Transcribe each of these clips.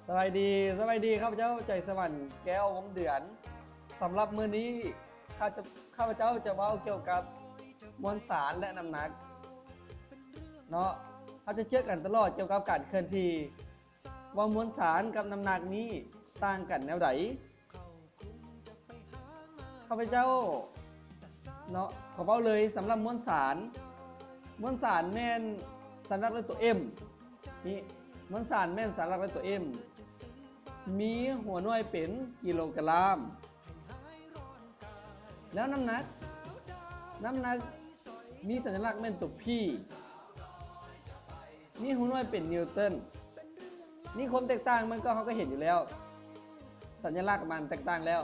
สบายดีข้าพเจ้าใจสวรรค์แก้ววงเดือนสำหรับมื้อนี้ข้าพเจ้าจะเว้าเกี่ยวกับมวลสารและน้ำหนักเนาะเขาจะเชื่อกันตลอดเกี่ยวกับการเคลื่อนที่ว่ามวลสารกับน้ำหนักนี้ต่างกันแนวใดข้าพเจ้าเนาะขอเว้าเลยสำหรับมวลสารแม่นสัญลักษณ์ด้วยตัว M นี่มวลสารแม่นสัญลักษณ์ด้วยตัว M มีหัวหน่วยเป็นกิโลกรัมแล้วน้ำหนักมีสัญลักษณ์แม่นตัว P มีหัวหน่วยเป็นนิวตันนี่ความแตกต่างมันก็เขาก็เห็นอยู่แล้วสัญลักษณ์มันแตกต่างแล้ว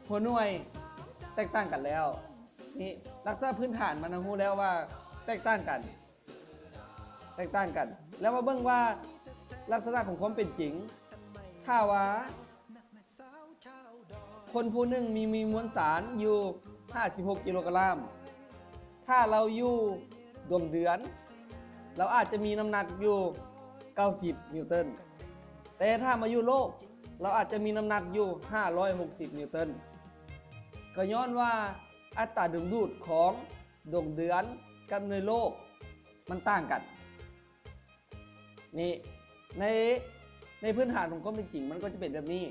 หัวหน่วยแตกต่างกันแล้วนี่ลักษณะพื้นฐานมันรู้แล้วว่าแตกต่างกันแล้วมาเบิ่งว่าลักษณะของความเป็นจริงถ้าว่าคนผู้หนึ่งมีมวลสารอยู่56กิโลกรัมถ้าเราอยู่ดวงเดือนเราอาจจะมีน้ำหนักอยู่90นิวตันแต่ถ้ามาอยู่โลกเราอาจจะมีน้ำหนักอยู่560นิวตันก็ย้อนว่าอัตราดึงดูดของดวงเดือนกับในโลกมันต่างกันนี่ในพื้นฐานของความเป็นจริงมันก็จะเป็นแบบนี้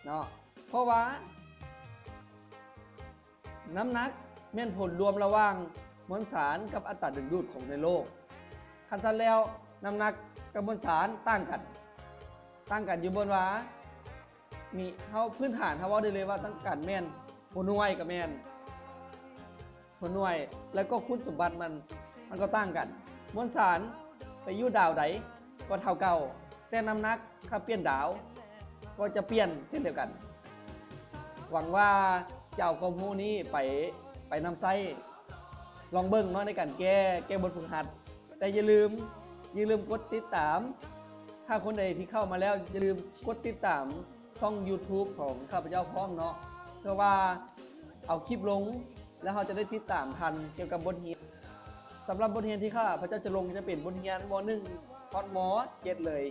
เนาะเพราะว่าน้ำหนักแม่นผลรวมระหว่างมวลสารกับอัตราดึงดูดของในโลกคันซันแล้วน้ำหนักกับมวลสารต่างกันอยู่บนว่ามีเขาพื้นฐานเขาว่าได้เลยว่าตั้งกันแม่นหัวหน่วยกับแม่นหัวหน่วยแล้วก็คุณสมบัติมันก็ต่างกันมวลสารไปอยู่ดาวใดก็เท่าเก่าแต่น้ำหนักถ้าเปลี่ยนดาวก็จะเปลี่ยนเช่นเดียวกันหวังว่าเจ้าความรู้นี้ไปนำไส้ลองเบิ่งเนาะในการแก้บทฝึกหัดแต่อย่าลืมกดติดตามถ้าคนใดที่เข้ามาแล้วอย่าลืมกดติดตามช่อง YouTube ของข้าพเจ้าพร้อมเนาะเพื่อว่าเอาคลิปลงแล้วเราจะได้ติดตามทันเกี่ยวกับบทเรียนสำหรับบทเรียนที่ข้าพเจ้าจะลงจะเป็นบทเรียนม.1 ม.7 เลย